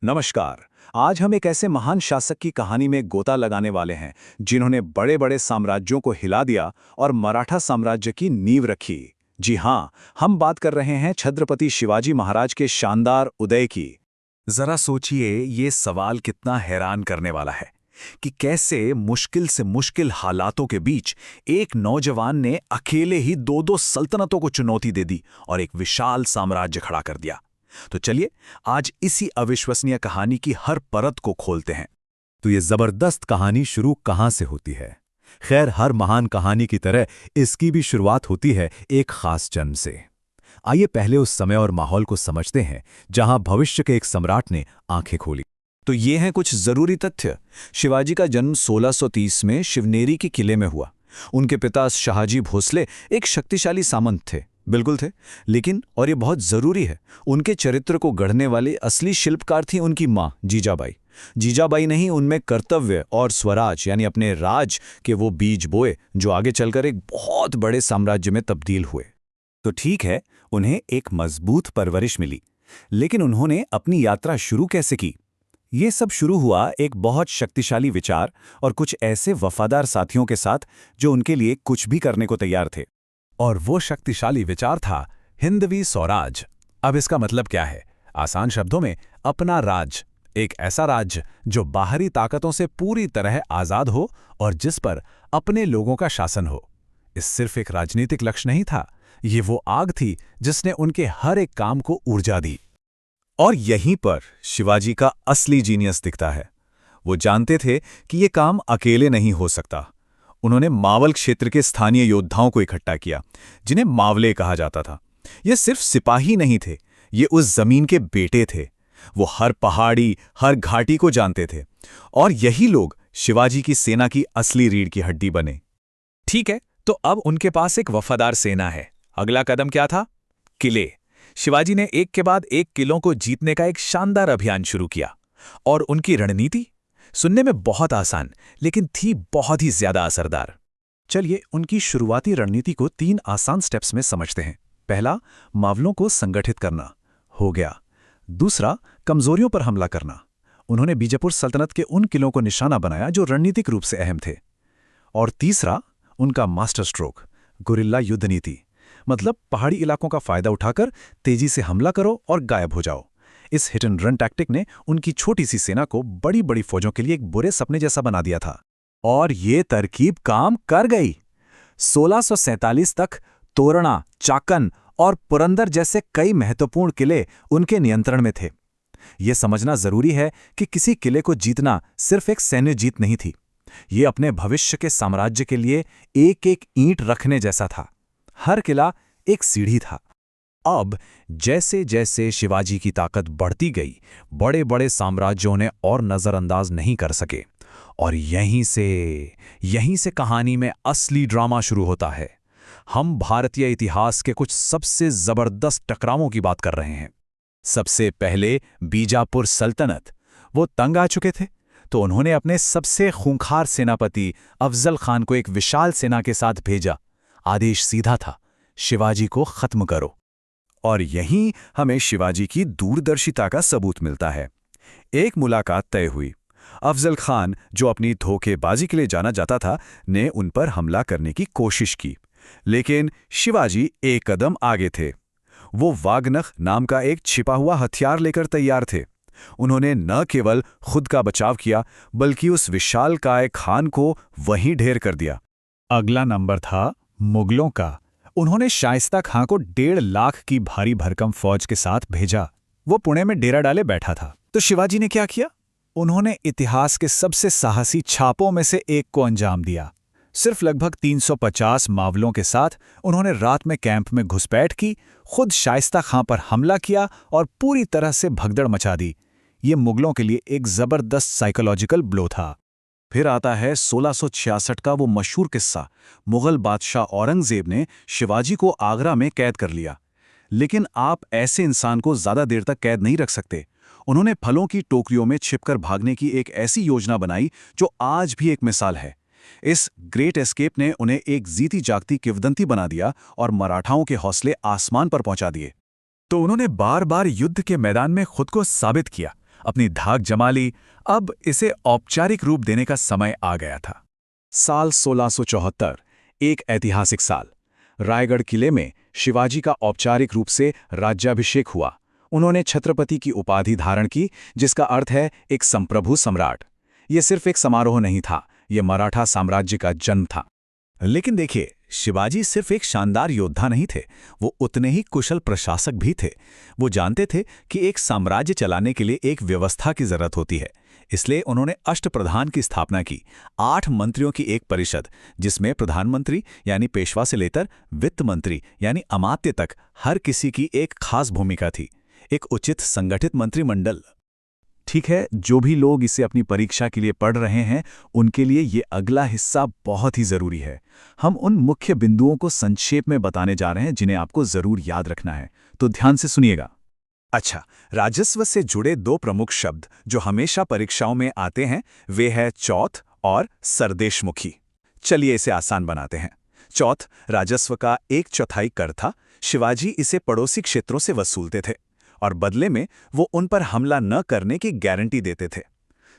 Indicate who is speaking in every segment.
Speaker 1: नमस्कार। आज हम एक ऐसे महान शासक की कहानी में गोता लगाने वाले हैं जिन्होंने बड़े बड़े साम्राज्यों को हिला दिया और मराठा साम्राज्य की नींव रखी। जी हाँ, हम बात कर रहे हैं छत्रपति शिवाजी महाराज के शानदार उदय की। जरा सोचिए, ये सवाल कितना हैरान करने वाला है कि कैसे मुश्किल से मुश्किल हालातों के बीच एक नौजवान ने अकेले ही दो दो सल्तनतों को चुनौती दे दी और एक विशाल साम्राज्य खड़ा कर दिया। तो चलिए आज इसी अविश्वसनीय कहानी की हर परत को खोलते हैं।
Speaker 2: तो ये जबरदस्त कहानी शुरू कहाँ से होती है? खैर, हर महान कहानी की तरह इसकी भी शुरुआत होती है एक खास जन्म से। आइए पहले उस समय और माहौल को समझते हैं जहां भविष्य के एक सम्राट ने आंखें खोली।
Speaker 1: तो ये हैं कुछ जरूरी तथ्य। शिवाजी का जन्म 1630 में शिवनेरी के किले में हुआ। उनके पिता शाहजी भोसले एक शक्तिशाली सामंत थे, बिल्कुल थे, लेकिन और ये बहुत जरूरी है, उनके चरित्र को गढ़ने वाले असली शिल्पकार थी उनकी मां जीजाबाई। जीजाबाई ने ही उनमें कर्तव्य और स्वराज यानी अपने राज के वो बीज बोए जो आगे चलकर एक बहुत बड़े साम्राज्य में तब्दील हुए।
Speaker 2: तो ठीक है, उन्हें एक मजबूत परवरिश मिली, लेकिन उन्होंने अपनी यात्रा शुरू कैसे की? ये सब शुरू हुआ एक बहुत शक्तिशाली विचार और कुछ ऐसे वफादार साथियों के साथ जो उनके लिए कुछ भी करने को तैयार थे। और वो शक्तिशाली विचार था हिंदवी स्वराज। अब इसका मतलब क्या है? आसान शब्दों में, अपना राज, एक ऐसा राज्य जो बाहरी ताकतों से पूरी तरह आजाद हो और जिस पर अपने लोगों का शासन हो। इस सिर्फ एक राजनीतिक लक्ष्य नहीं था, ये वो आग थी जिसने उनके हर एक काम को ऊर्जा दी। और यहीं पर शिवाजी का असली जीनियस दिखता है। वो जानते थे कि ये काम अकेले नहीं हो सकता। उन्होंने मावल क्षेत्र के स्थानीय योद्धाओं को इकट्ठा किया, जिन्हें मावले कहा जाता था। ये सिर्फ सिपाही नहीं थे, ये उस जमीन के बेटे थे। वो हर पहाड़ी, हर घाटी को जानते थे, और यही लोग शिवाजी की सेना की असली रीढ़ की हड्डी बने।
Speaker 1: ठीक है, तो अब उनके पास एक वफादार सेना है। अगला कदम क्या था? किले। शिवाजी ने एक के बाद एक किलों को जीतने का एक शानदार अभियान शुरू किया। और उनकी रणनीति सुनने में बहुत आसान, लेकिन थी बहुत ही ज्यादा असरदार।
Speaker 2: चलिए उनकी शुरुआती रणनीति को 3 आसान स्टेप्स में समझते हैं। पहला, मावलों को संगठित करना हो गया। दूसरा, कमजोरियों पर हमला करना। उन्होंने बीजापुर सल्तनत के उन किलों को निशाना बनाया जो रणनीतिक रूप से अहम थे। और तीसरा, उनका मास्टर स्ट्रोक, गुरिल्ला युद्ध नीति, मतलब पहाड़ी इलाकों का फायदा उठाकर तेजी से हमला करो और गायब हो जाओ। इस हिट एंड रन टैक्टिक ने उनकी छोटी सी सेना को बड़ी बड़ी फौजों के लिए एक बुरे सपने जैसा बना दिया था। और ये तरकीब काम कर गई। 1647 तक तोरणा, चाकन और पुरंदर जैसे कई महत्वपूर्ण किले उनके नियंत्रण में थे। ये समझना जरूरी है कि किसी किले को जीतना सिर्फ एक सैन्य जीत नहीं थी, ये अपने भविष्य के साम्राज्य के लिए एक एक ईंट रखने जैसा था। हर किला एक सीढ़ी था। अब जैसे जैसे शिवाजी की ताकत बढ़ती गई, बड़े बड़े साम्राज्यों ने और नजरअंदाज नहीं कर सके। और यहीं से कहानी में असली ड्रामा शुरू होता है। हम भारतीय इतिहास के कुछ सबसे जबरदस्त टकरावों की बात कर रहे हैं। सबसे पहले बीजापुर सल्तनत। वो तंग आ चुके थे, तो उन्होंने अपने सबसे खूंखार सेनापति अफजल खान को एक विशाल सेना के साथ भेजा। आदेश सीधा था, शिवाजी को खत्म करो। और यहीं हमें शिवाजी की दूरदर्शिता का सबूत मिलता है। एक मुलाकात तय हुई। अफजल खान, जो अपनी धोखेबाजी के लिए जाना जाता था, ने उन पर हमला करने की कोशिश की, लेकिन शिवाजी एक कदम आगे थे। वो वागनख नाम का एक छिपा हुआ हथियार लेकर तैयार थे। उन्होंने न केवल खुद का बचाव किया, बल्कि उस विशालकाय खान को वहीं ढेर कर दिया। अगला नंबर था मुगलों का। उन्होंने शाइस्ता खां को 1.5 लाख की भारी भरकम फौज के साथ भेजा। वो पुणे में डेरा डाले बैठा था। तो शिवाजी ने क्या किया? उन्होंने इतिहास के सबसे साहसी छापों में से एक को अंजाम दिया। सिर्फ लगभग 350 मावलों के साथ उन्होंने रात में कैंप में घुसपैठ की, खुद शाइस्ता खां पर हमला किया और पूरी तरह से भगदड़ मचा दी। ये मुगलों के लिए एक जबरदस्त साइकोलॉजिकल ब्लो था। फिर आता है 1666 का वो मशहूर किस्सा। मुगल बादशाह औरंगजेब ने शिवाजी को आगरा में कैद कर लिया। लेकिन आप ऐसे इंसान को ज्यादा देर तक कैद नहीं रख सकते। उन्होंने फलों की टोकरियों में छिपकर भागने की एक ऐसी योजना बनाई जो आज भी एक मिसाल है। इस ग्रेट एस्केप ने उन्हें एक जीती जागती किंवदंती बना दिया और मराठाओं के हौसले आसमान पर पहुंचा दिए। तो उन्होंने बार बार युद्ध के मैदान में खुद को साबित किया, अपनी धाक जमा ली। अब इसे औपचारिक रूप देने का समय आ गया था।
Speaker 1: साल 1674, एक ऐतिहासिक साल। रायगढ़ किले में शिवाजी का औपचारिक रूप से राज्याभिषेक हुआ। उन्होंने छत्रपति की उपाधि धारण की, जिसका अर्थ है एक संप्रभु सम्राट। ये सिर्फ एक समारोह नहीं था, ये मराठा साम्राज्य का जन्म था।
Speaker 2: लेकिन देखिए, शिवाजी सिर्फ एक शानदार योद्धा नहीं थे, वो उतने ही कुशल प्रशासक भी थे। वो जानते थे कि एक साम्राज्य चलाने के लिए एक व्यवस्था की जरूरत होती है। इसलिए उन्होंने अष्टप्रधान की स्थापना की, 8 मंत्रियों की एक परिषद, जिसमें प्रधानमंत्री यानी पेशवा से लेकर वित्त मंत्री यानी अमात्य तक हर किसी की एक खास भूमिका थी। एक उचित संगठित मंत्रिमंडल। ठीक है, जो भी लोग इसे अपनी परीक्षा के लिए पढ़ रहे हैं, उनके लिए ये अगला हिस्सा बहुत ही जरूरी है। हम उन मुख्य बिंदुओं को संक्षेप में बताने जा रहे हैं जिन्हें आपको जरूर याद रखना है, तो ध्यान से सुनिएगा। अच्छा, राजस्व से जुड़े 2 प्रमुख शब्द जो हमेशा परीक्षाओं में आते हैं, वे हैं चौथ और सरदेशमुखी। चलिए इसे आसान बनाते हैं। चौथ राजस्व का 1/4 कर था। शिवाजी इसे पड़ोसी क्षेत्रों से वसूलते थे और बदले में वो उन पर हमला न करने की गारंटी देते थे।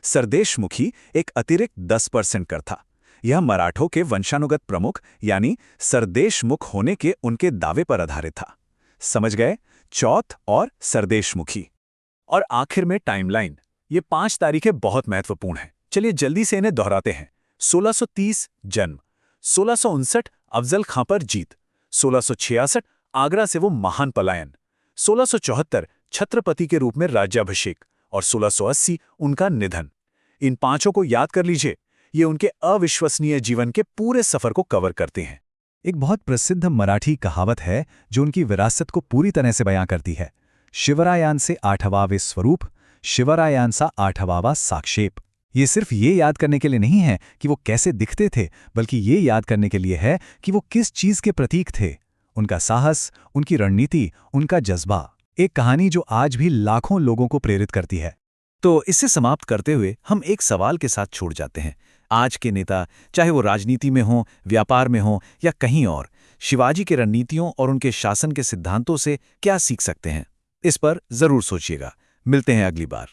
Speaker 2: सरदेशमुखी एक अतिरिक्त 10% कर था। यह मराठों के वंशानुगत प्रमुख यानी सरदेशमुख होने के उनके दावे पर आधारित था। समझ गए? चौथ और सरदेशमुखी। और आखिर में टाइमलाइन। ये 5 तारीखें बहुत महत्वपूर्ण हैं। चलिए जल्दी से इन्हें दोहराते हैं। 1630 जन्म, 1659 अफजल खां पर जीत, 1666 आगरा से वो महान पलायन, 1674 छत्रपति के रूप में राज्याभिषेक और 1680 उनका निधन। इन 5 को याद कर लीजिए, ये उनके अविश्वसनीय जीवन के पूरे सफर को कवर करते हैं। एक बहुत प्रसिद्ध मराठी कहावत है जो उनकी विरासत को पूरी तरह से बयां करती है। शिवरायांचे 8वावे स्वरूप, शिवरायांचा 8वावा साक्षेप। ये सिर्फ ये याद करने के लिए नहीं है कि वो कैसे दिखते थे, बल्कि ये याद करने के लिए है कि वो किस चीज के प्रतीक थे। उनका साहस, उनकी रणनीति, उनका जज्बा। एक कहानी जो आज भी लाखों लोगों को प्रेरित करती है। तो इसे समाप्त करते हुए हम एक सवाल के साथ छोड़ जाते हैं। आज के नेता, चाहे वो राजनीति में हो, व्यापार में हो या कहीं और, शिवाजी के रणनीतियों और उनके शासन के सिद्धांतों से क्या सीख सकते हैं? इस पर जरूर सोचिएगा। मिलते हैं अगली बार।